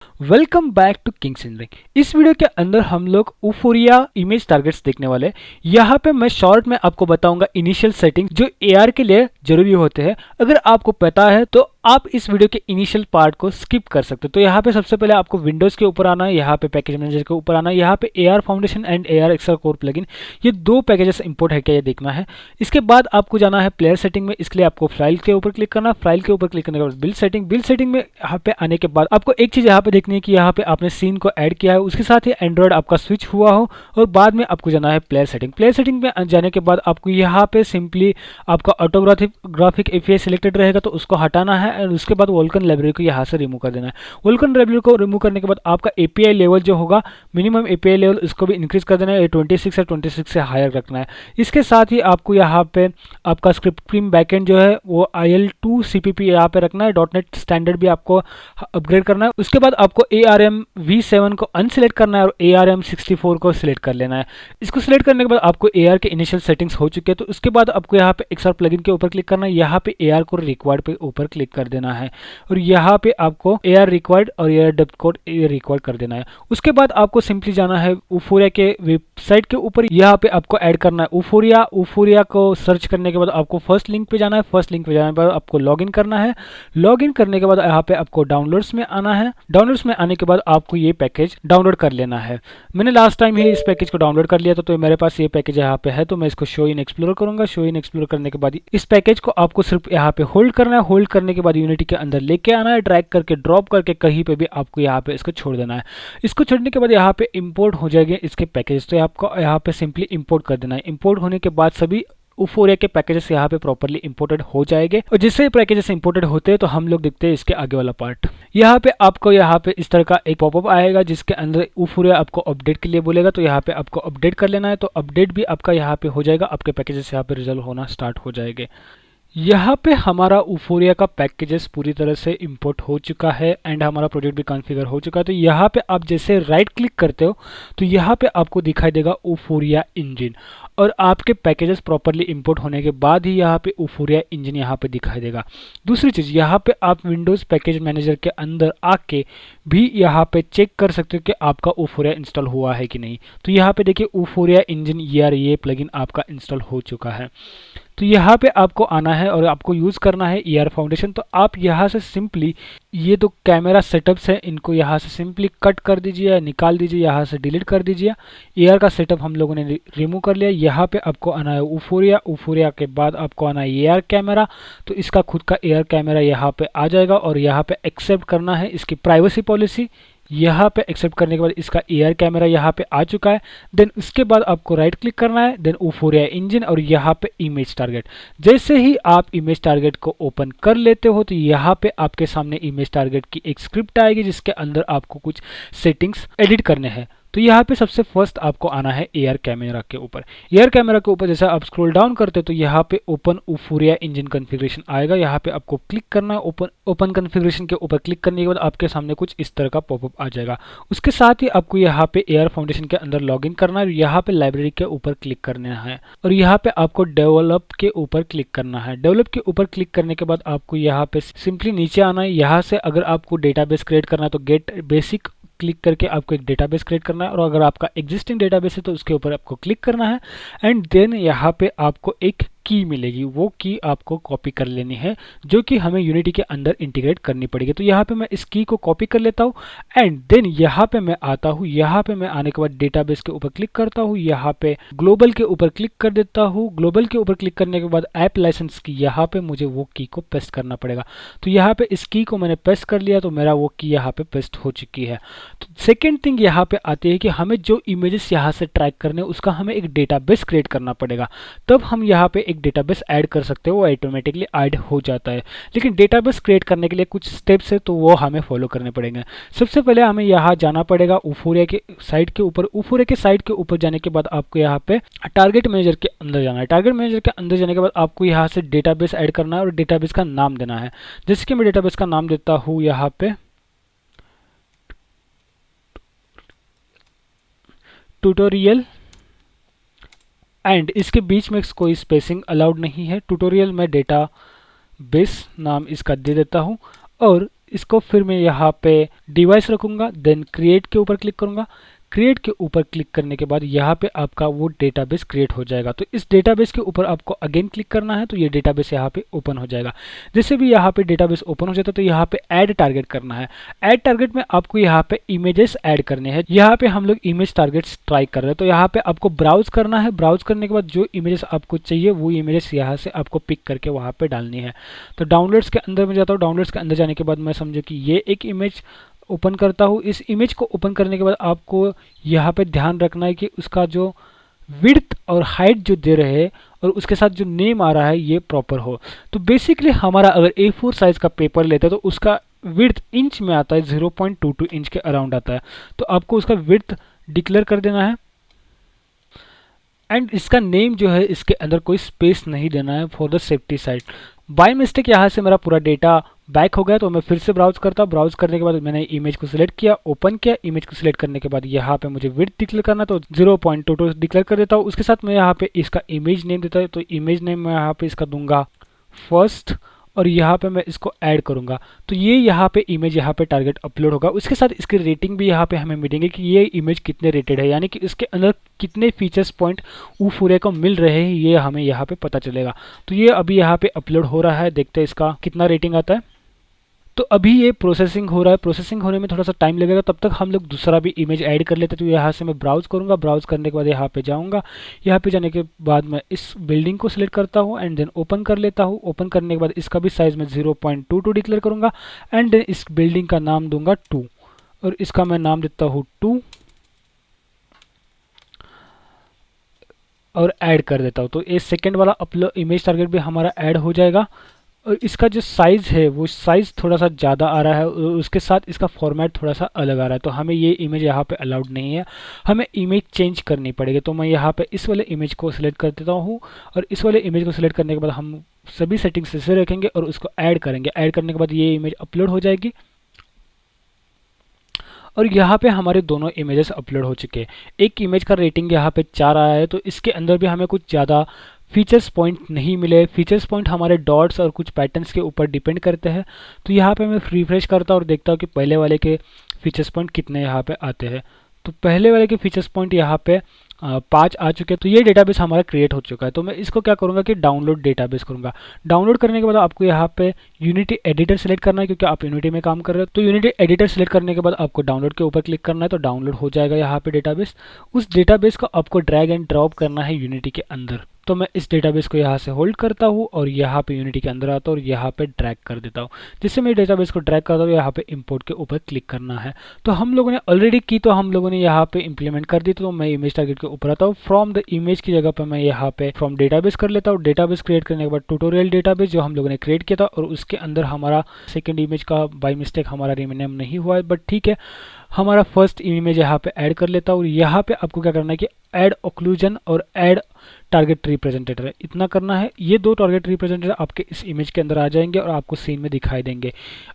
Welcome back to Kings engineering. इस video के अंदर हम लोग यूफोरिया इमेज टारगेट्स देखने वाले हैं। यहाँ पे मैं शॉर्ट में आपको बताऊंगा इनिशियल सेटिंग जो एआर के लिए जरूरी होते हैं। अगर आपको पता है तो आप इस वीडियो के इनिशियल पार्ट को स्किप कर सकते हो। तो यहाँ पे सबसे पहले आपको विंडोज के ऊपर आना है, यहाँ पे पैकेज मैनेजर के ऊपर आना है, यहाँ पे AR foundation and AR extra core plugin, ये दो पैकेजेस इंपोर्ट है क्या ये देखना है। इसके बाद आपको जाना है प्लेयर सेटिंग में। इसके लिए आपको फाइल के ऊपर क्लिक करना है। फाइल के ऊपर क्लिक करने के बाद बिल्ड सेटिंग में यहाँ पे आने के बाद आपको एक चीज यहाँ पे देखनी है कि यहाँ पे आपने सीन को ऐड किया है, उसके साथ ही एंड्रॉइड आपका स्विच हुआ हो, और बाद में आपको जाना है प्लेयर सेटिंग। प्लेयर सेटिंग में जाने के बाद आपको यहाँ पे सिंपली आपका ऑटोग्राफिक एपीआई सिलेक्टेड रहेगा तो उसको हटाना है, और उसके बाद वोल्कन लाइब्रेरी को यहाँ से रिमूव कर देना है। वोल्कन लाइब्रेरी को रिमूव करने के बाद आपका एपीआई लेवल जो होगा, मिनिमम एपीआई लेवल, इसको भी इंक्रीज कर देना है, 26 या 26 से हायर रखना है। इसके साथ ही आपको यहाँ पे आपका स्क्रिप्टिंग बैकएंड जो है वो IL2 CPP यहाँ पे रखना है। डॉटनेट स्टैंडर्ड भी आपको अपग्रेड करना है। उसके बाद आपको ARM V7 को अनसिलेक्ट करना है और ARM 64 को सिलेक्ट कर लेना है। इसको सिलेक्ट करने के बाद आपको AR के इनिशियल सेटिंग्स हो चुके हैं, तो उसके बाद आपको यहाँ पे XR प्लगइन के ऊपर क्लिक करना है, यहाँ पे AR को रिक्वायर्ड पे ऊपर क्लिक कर देना है, और यहाँ पे आपको AR रिक्वायर्ड और AR डेप्थ कोड रिक्वायर्ड कर देना है। उसके बाद आपको सिंपली जाना है यूफोरिया के वेबसाइट के ऊपर, यहाँ पे आपको ऐड करना है यूफोरिया को सर्च करने के बाद आपको फर्स्ट लिंक पे जाना है। फर्स्ट लिंक पे जाने के बाद आपको लॉगिन करना है। लॉगिन करने के बाद यहाँ पे आपको डाउनलोड्स में आना है। डाउनलोड्स में आने के बाद आपको ये पैकेज डाउनलोड कर लेना है। मैंने लास्ट टाइम ही इस पैकेज को डाउनलोड कर लिया था, तो मेरे पास ये पैकेज यहाँ पे है, तो मैं इसको शो इन एक्सप्लोर करूंगा। शो इन एक्सप्लोर करने के बाद इस पैकेज को आपको सिर्फ यहाँ पे होल्ड करना है। होल्ड करने के बाद यूनिटी के अंदर लेके आना है, ड्रैग करके ड्रॉप करके कहीं पे भी आपको यहाँ पे इसको छोड़ देना है। इसको छोड़ने के बाद यहाँ पे इंपोर्ट हो जाएंगे इसके पैकेज, तो आपको यहाँ पे सिंपली इंपोर्ट कर देना है। इंपोर्ट होने के बाद सभी यूफोरिया के पैकेजेस यहाँ पे प्रॉपर्ली इंपोर्टेड हो जाएंगे, और जिससे पैकेजेस इंपोर्टेड होते हैं तो हम लोग देखते हैं इसके आगे वाला पार्ट। यहाँ पे आपको यहाँ पे इस तरह का एक पॉपअप आएगा जिसके अंदर यूफोरिया आपको अपडेट के लिए बोलेगा, तो यहाँ पे आपको अपडेट कर लेना है। तो अपडेट भी आपका यहाँ पे हो जाएगा, आपके पैकेजेस यहाँ पे रिजल्व होना स्टार्ट हो जाएंगे। यहाँ पे हमारा यूफोरिया का पैकेजेस पूरी तरह से इंपोर्ट हो चुका है एंड हमारा प्रोजेक्ट भी कॉन्फ़िगर हो चुका है। तो यहाँ पे आप जैसे राइट क्लिक करते हो तो यहाँ पे आपको दिखाई देगा यूफोरिया इंजन, और आपके पैकेजेस प्रॉपरली इंपोर्ट होने के बाद ही यहाँ पे यूफोरिया इंजन यहाँ पे दिखाई देगा। दूसरी चीज़, यहाँ पे आप विंडोज़ पैकेज मैनेजर के अंदर आके भी यहाँ पे चेक कर सकते हो कि आपका यूफोरिया इंस्टॉल हुआ है कि नहीं। तो यहाँ पे देखिए यूफोरिया इंजन ये प्लगइन आपका इंस्टॉल हो चुका है। तो यहाँ पे आपको आना है और आपको यूज़ करना है ER फाउंडेशन। तो आप यहाँ से सिंपली ये तो कैमरा सेटअप्स है, इनको यहाँ से सिंपली कट कर दीजिए या निकाल दीजिए, यहाँ से डिलीट कर दीजिए। ER का सेटअप हम लोगों ने रिमूव कर लिया। यहाँ पे आपको आना है यूफोरिया के बाद आपको आना है AR कैमरा। तो इसका खुद का AR कैमरा यहाँ पे आ जाएगा, और यहाँ पे एक्सेप्ट करना है इसकी प्राइवेसी पॉलिसी। यहाँ पे एक्सेप्ट करने के बाद इसका AR कैमरा यहाँ पे आ चुका है। देन उसके बाद आपको राइट क्लिक करना है, देन यूफोरिया इंजन और यहाँ पे इमेज टारगेट। जैसे ही आप इमेज टारगेट को ओपन कर लेते हो तो यहाँ पे आपके सामने इमेज टारगेट की एक स्क्रिप्ट आएगी जिसके अंदर आपको कुछ सेटिंग्स एडिट करने हैं। तो यहाँ पे सबसे फर्स्ट आपको आना है AR कैमरा के ऊपर। AR कैमरा के ऊपर जैसा आप स्क्रॉल डाउन करते हो तो यहाँ पे ओपन यूफोरिया इंजन कॉन्फ़िगरेशन आएगा। यहाँ पे आपको क्लिक करना है। ओपन कॉन्फ़िगरेशन के ऊपर क्लिक करने के बाद आपके सामने कुछ इस तरह का पॉपअप आ जाएगा। उसके साथ ही आपको यहाँ पे AR फाउंडेशन के अंदर लॉगिन करना है, यहाँ पे लाइब्रेरी के ऊपर क्लिक करना है, और यहाँ पे आपको डेवलप के ऊपर क्लिक करना है। डेवलप के ऊपर क्लिक करने के बाद आपको यहाँ पे सिंपली नीचे आना है। यहाँ से अगर आपको डेटाबेस क्रिएट करना है तो गेट बेसिक क्लिक करके आपको एक डेटाबेस क्रिएट करना है, और अगर आपका एग्जिस्टिंग डेटाबेस है तो उसके ऊपर आपको क्लिक करना है। एंड देन यहाँ पे आपको एक की मिलेगी, वो की आपको कॉपी कर लेनी है जो कि हमें यूनिटी के अंदर इंटीग्रेट करनी पड़ेगी। तो यहाँ पे मैं इस की को कॉपी कर लेता हूँ एंड देन यहाँ पे मैं आता हूँ। यहाँ पे मैं आने के बाद डेटाबेस के ऊपर क्लिक करता हूँ, यहाँ पे ग्लोबल के ऊपर क्लिक कर देता हूँ। ग्लोबल के ऊपर क्लिक करने के बाद ऐप लाइसेंस की यहाँ पे मुझे वो की को पेस्ट करना पड़ेगा। तो यहाँ पे इस की को मैंने पेस्ट कर लिया, तो मेरा वो की यहाँ पे पेस्ट हो चुकी है। तो सेकेंड थिंग यहाँ पे आती है कि हमें जो इमेजेस यहाँ से ट्रैक करने उसका हमें एक डेटाबेस क्रिएट करना पड़ेगा, तब हम यहाँ पे एक डेटाबेस ऐड कर सकते हो, वो ऑटोमेटिकली ऐड हो जाता है। लेकिन डेटाबेस क्रिएट करने के लिए कुछ स्टेप्स है तो वो हमें फॉलो करने पड़ेंगे। सबसे पहले हमें यहाँ जाना पड़ेगा यूफोरिया के साइट के ऊपर। यूफोरिया के साइट के ऊपर जाने के बाद आपको यहाँ पे टारगेट मैनेजर के अंदर जाना है। टारगेट मैनेजर के अंदर जाने के बाद आपको यहाँ से डेटाबेस ऐड करना है और डेटाबेस का नाम देना है। जैसे कि मैं डेटाबेस का नाम देता हूँ यहाँ पे ट्यूटोरियल, एंड इसके बीच में कोई स्पेसिंग अलाउड नहीं है। ट्यूटोरियल में डेटा बेस नाम इसका दे देता हूँ, और इसको फिर मैं यहाँ पे डिवाइस रखूँगा, देन क्रिएट के ऊपर क्लिक करूँगा। क्रिएट के ऊपर क्लिक करने के बाद यहाँ पे आपका वो डेटाबेस क्रिएट हो जाएगा। तो इस डेटाबेस के ऊपर आपको अगेन क्लिक करना है, तो ये डेटाबेस यहाँ पे ओपन हो जाएगा। जैसे भी यहाँ पे डेटाबेस ओपन हो जाता है तो यहाँ पे ऐड टारगेट करना है। ऐड टारगेट में आपको यहाँ पे इमेजेस ऐड करने हैं। यहाँ पे हम लोग इमेज टारगेट्स ट्राई कर रहे हैं, तो यहाँ पे आपको ब्राउज करना है। ब्राउज करने के बाद जो इमेजेस आपको चाहिए वो इमेजेस यहाँ से आपको पिक करके वहाँ पे डालनी है। तो डाउनलोड्स के अंदर में जाता हूँ। डाउनलोड्स के अंदर जाने के बाद मैं समझो कि ये एक इमेज ओपन करता हूँ। इस इमेज को ओपन करने के बाद आपको यहाँ पे ध्यान रखना है कि उसका जो विड्थ और हाइट जो दे रहे हैं और उसके साथ जो नेम आ रहा है ये प्रॉपर हो। तो बेसिकली हमारा अगर A4 साइज का पेपर लेते हैं तो उसका विड्थ इंच में आता है, 0.22 इंच के अराउंड आता है। तो आपको उसका विड्थ डिक्लेयर कर देना है एंड इसका नेम जो है इसके अंदर कोई स्पेस नहीं देना है for the safety side. By mistake यहाँ से मेरा पूरा डेटा बैक हो गया, तो मैं फिर से ब्राउज करता हूँ। ब्राउज करने के बाद मैंने इमेज को सिलेक्ट किया, ओपन किया। इमेज को सिलेक्ट करने के बाद यहाँ पे मुझे विड्थ डिक्लेयर करना, तो 0.22 डिक्लेयर कर देता हूँ। उसके साथ मैं यहाँ पे इसका इमेज नेम देता हूँ, तो इमेज नेम मैं यहाँ पे इसका दूंगा फर्स्ट और यहाँ पे मैं इसको ऐड करूँगा। तो ये यहाँ पे इमेज यहाँ पे टारगेट अपलोड होगा। उसके साथ इसकी रेटिंग भी यहाँ पे हमें मिलेंगे कि ये इमेज कितने रेटेड है, यानी कि इसके अंदर कितने फीचर्स पॉइंट ऊफोरिया को मिल रहे हैं ये हमें यहाँ पे पता चलेगा। तो ये अभी यहाँ पे अपलोड हो रहा है, देखते हैं इसका कितना रेटिंग आता है। तो अभी ये प्रोसेसिंग हो रहा है। प्रोसेसिंग होने में थोड़ा सा टाइम लगेगा, तब तक हम लोग दूसरा भी इमेज ऐड कर लेते हैं। तो यहाँ से मैं ब्राउज करूँगा। ब्राउज करने के बाद यहाँ पे जाऊँगा। यहाँ पे जाने के बाद मैं इस बिल्डिंग को सिलेक्ट करता हूँ एंड देन ओपन कर लेता हूँ। ओपन करने के बाद इसका भी साइज़ मैं 0.22 डिक्लेयर करूँगा एंड देन इस बिल्डिंग का नाम दूंगा 2 और इसका मैं नाम देता हूँ 2 और ऐड कर देता हूँ। तो ये सेकेंड वाला अपलोड इमेज टारगेट भी हमारा ऐड हो जाएगा और इसका जो साइज़ है वो साइज़ थोड़ा सा ज़्यादा आ रहा है और उसके साथ इसका फॉर्मेट थोड़ा सा अलग आ रहा है। तो हमें ये इमेज यहाँ पे अलाउड नहीं है, हमें इमेज चेंज करनी पड़ेगी। तो मैं यहाँ पे इस वाले इमेज को सिलेक्ट कर देता हूँ और इस वाले इमेज को सिलेक्ट करने के बाद हम सभी सेटिंग्स ऐसे रखेंगे और उसको ऐड करेंगे। ऐड करने के बाद ये इमेज अपलोड हो जाएगी और यहाँ पे हमारे दोनों इमेजेस अपलोड हो चुके हैं। एक इमेज का रेटिंग यहाँ पे 4 आया है, तो इसके अंदर भी हमें कुछ ज़्यादा फीचर्स पॉइंट नहीं मिले। फीचर्स पॉइंट हमारे डॉट्स और कुछ पैटर्न्स के ऊपर डिपेंड करते हैं। तो यहाँ पे मैं रिफ्रेश करता हूँ और देखता हूँ कि पहले वाले के फीचर्स पॉइंट कितने यहाँ पे आते हैं। तो पहले वाले के फीचर्स पॉइंट यहाँ पे 5 आ चुके हैं। तो ये डेटाबेस हमारा क्रिएट हो चुका है। तो मैं इसको क्या करूँगा कि डाउनलोड डेटाबेस करूँगा। डाउनलोड करने के बाद आपको यहाँ पे यूनिटी एडिटर सेलेक्ट करना है, क्योंकि आप यूनिटी में काम कर रहे हो। तो यूनिटी एडिटर सेलेक्ट करने के बाद आपको डाउनलोड के ऊपर क्लिक करना है, तो डाउनलोड हो जाएगा यहाँ पे डेटाबेस। उस डेटाबेस को आपको ड्रैग एंड ड्रॉप करना है यूनिटी के अंदर। तो मैं इस डेटाबेस को यहाँ से होल्ड करता हूँ और यहाँ पे यूनिटी के अंदर आता हूँ और यहाँ पे ड्रैग कर देता हूँ। जिससे मैं डेटाबेस को ड्रैग करता हूँ, यहाँ पे इंपोर्ट के ऊपर क्लिक करना है। तो हम लोगों ने ऑलरेडी की, तो हम लोगों ने यहाँ पे इंप्लीमेंट कर दी। तो मैं इमेज टारगेट के ऊपर आता हूँ। फ्रॉम द इमेज की जगह पर मैं यहाँ पे फ्रॉम डेटाबेस कर लेता हूँ। डेटाबेस क्रिएट करने के बाद ट्यूटोरियल डेटाबेस जो हम लोगों ने क्रिएट किया था और उसके अंदर हमारा सेकेंड इमेज का बाय मिस्टेक हमारा रीनेम नहीं हुआ है, बट ठीक है। हमारा फर्स्ट इमेज यहाँ पे ऐड कर लेता हूँ। यहाँ पे आपको क्या करना है कि ऐड ऑक्लूजन और ऐड टारगेट रिप्रेजेंटेटर है, इतना करना है। ये 2 टारगेट रिप्रेजेंटेटर आपके इस इमेज के अंदर आ जाएंगे और आपको सीन में दिखाई देंगे।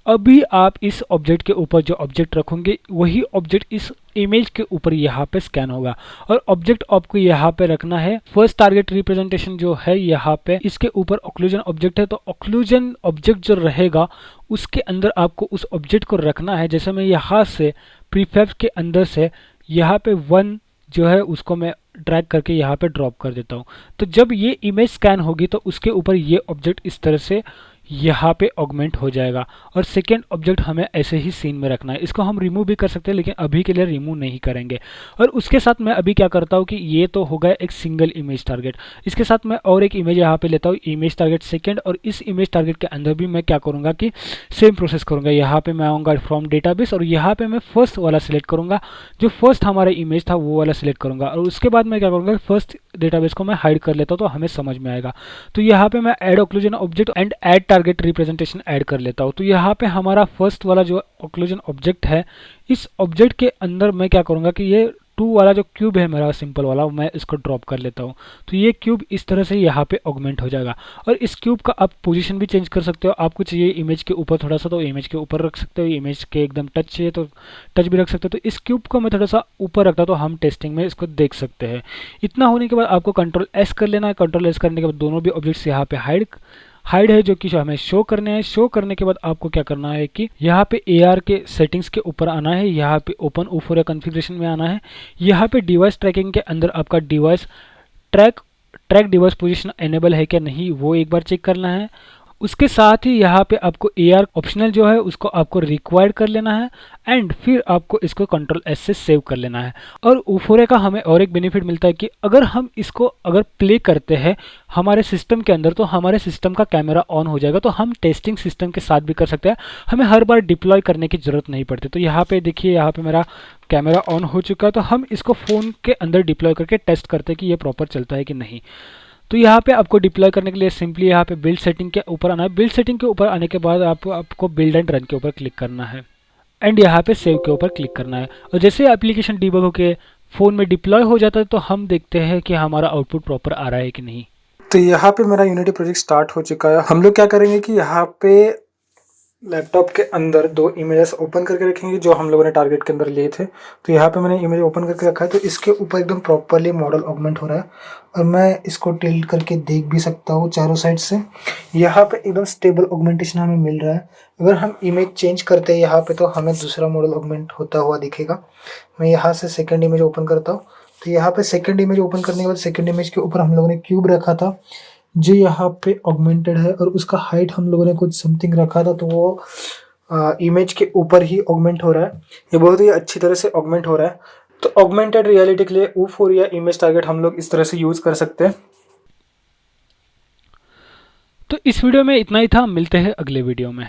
अभी आप इस ऑब्जेक्ट के ऊपर जो ऑब्जेक्ट रखोगे वही ऑब्जेक्ट इस इमेज के ऊपर यहाँ पे स्कैन होगा और ऑब्जेक्ट आपको यहाँ पे रखना है। फर्स्ट टारगेट रिप्रेजेंटेशन जो है यहाँ पे इसके ऊपर ऑक्लूजन ऑब्जेक्ट है, तो ऑक्लूजन ऑब्जेक्ट जो रहेगा उसके अंदर आपको उस ऑब्जेक्ट को रखना है। जैसे मैं यहाँ से प्रीफैब के अंदर से यहाँ पे 1 जो है उसको मैं ड्रैग करके यहाँ पे ड्रॉप कर देता हूँ। तो जब ये इमेज स्कैन होगी तो उसके ऊपर ये ऑब्जेक्ट इस तरह से यहाँ पे ऑगमेंट हो जाएगा और सेकेंड ऑब्जेक्ट हमें ऐसे ही सीन में रखना है। इसको हम रिमूव भी कर सकते हैं, लेकिन अभी के लिए रिमूव नहीं करेंगे। और उसके साथ मैं अभी क्या करता हूँ कि ये तो हो गया एक सिंगल इमेज टारगेट। इसके साथ मैं और एक इमेज यहाँ पे लेता हूँ, इमेज टारगेट सेकेंड, और इस इमेज टारगेट के अंदर भी मैं क्या करूँगा कि सेम प्रोसेस करूँगा। यहाँ पे मैं आऊँगा फ्रॉम डेटाबेस और यहाँ पे मैं फर्स्ट वाला सिलेक्ट करूँगा, जो फर्स्ट हमारा इमेज था वो वाला सिलेक्ट करूँगा। और उसके बाद मैं क्या करूँगा, फर्स्ट डेटाबेस को मैं हाइड कर लेता हूँ तो हमें समझ में आएगा। तो यहाँ पे मैं add occlusion object and add target representation add कर लेता हूँ। तो यहाँ पे हमारा फर्स्ट वाला जो ऑक्लूजन ऑब्जेक्ट है, इस ऑब्जेक्ट के अंदर मैं क्या करूँगा कि ये 2 वाला जो क्यूब है मेरा सिंपल वाला, मैं इसको ड्रॉप कर लेता हूँ। तो ये क्यूब इस तरह से यहाँ पे ऑगमेंट हो जाएगा और इस क्यूब का आप पोजीशन भी चेंज कर सकते हो। आपको चाहिए इमेज के ऊपर थोड़ा सा तो इमेज के ऊपर रख सकते हो, इमेज के एकदम टच चाहिए तो टच भी रख सकते हो। तो इस क्यूब को मैं थोड़ा सा ऊपर रखता तो हम टेस्टिंग में इसको देख सकते हैं। इतना होने के बाद आपको Ctrl+S कर लेना है। Ctrl+S करने के बाद दोनों भी ऑब्जेक्ट्स यहाँ पे हाइड है जो कि हमें शो करने हैं। शो करने के बाद आपको क्या करना है कि यहाँ पे AR के सेटिंग्स के ऊपर आना है, यहाँ पे ओपन ऊफोरिया कॉन्फ़िगरेशन में आना है, यहाँ पे डिवाइस ट्रैकिंग के अंदर आपका device track device position enable है क्या नहीं वो एक बार चेक करना है। उसके साथ ही यहाँ पे आपको AR ऑप्शनल जो है उसको आपको रिक्वायर्ड कर लेना है एंड फिर आपको इसको कंट्रोल S से सेव कर लेना है। और ऊफोरिया का हमें और एक बेनिफिट मिलता है कि अगर हम इसको प्ले करते हैं हमारे सिस्टम के अंदर तो हमारे सिस्टम का कैमरा ऑन हो जाएगा, तो हम टेस्टिंग सिस्टम के साथ भी कर सकते हैं, हमें हर बार डिप्लॉय करने की ज़रूरत नहीं पड़ती। तो यहाँ पे देखिए यहाँ पे मेरा कैमरा ऑन हो चुका है, तो हम इसको फ़ोन के अंदर डिप्लॉय करके टेस्ट करते हैं कि ये प्रॉपर चलता है कि नहीं। तो यहाँ पे आपको डिप्लॉय करने के लिए सिंपली यहाँ पे बिल्ड सेटिंग के ऊपर आना है। बिल्ड सेटिंग के ऊपर आने के बाद आपको बिल्ड एंड रन के ऊपर क्लिक करना है एंड यहाँ पे सेव के ऊपर क्लिक करना है। और जैसे एप्लीकेशन डीबग होके फ़ोन में डिप्लॉय हो जाता है तो हम देखते हैं कि हमारा आउटपुट प्रॉपर आ रहा है कि नहीं। तो यहाँ पे मेरा यूनिटी प्रोजेक्ट स्टार्ट हो चुका है। हम लोग क्या करेंगे कि यहाँ पे लैपटॉप के अंदर 2 इमेजेस ओपन करके रखेंगे जो हम लोगों ने टारगेट के अंदर लिए थे। तो यहाँ पे मैंने इमेज ओपन करके रखा है, तो इसके ऊपर एकदम प्रॉपरली मॉडल ऑगमेंट हो रहा है और मैं इसको टिल्ट करके देख भी सकता हूँ चारों साइड से। यहाँ पे एकदम स्टेबल ऑगमेंटेशन हमें मिल रहा है। अगर हम इमेज चेंज करते हैं यहाँ पे तो हमें दूसरा मॉडल ऑगमेंट होता हुआ दिखेगा। मैं यहाँ से सेकेंड इमेज ओपन करता हूँ, तो यहाँ पे सेकेंड इमेज ओपन करने के बाद सेकेंड इमेज के ऊपर हम लोगों ने क्यूब रखा था जो यहाँ पे ऑगमेंटेड है और उसका हाइट हम लोगों ने कुछ समथिंग रखा था, तो वो इमेज के ऊपर ही ऑगमेंट हो रहा है। ये बहुत ही अच्छी तरह से ऑगमेंट हो रहा है। तो ऑगमेंटेड रियलिटी के लिए ऊफोरिया इमेज टारगेट हम लोग इस तरह से यूज़ कर सकते हैं। तो इस वीडियो में इतना ही था, मिलते हैं अगले वीडियो में।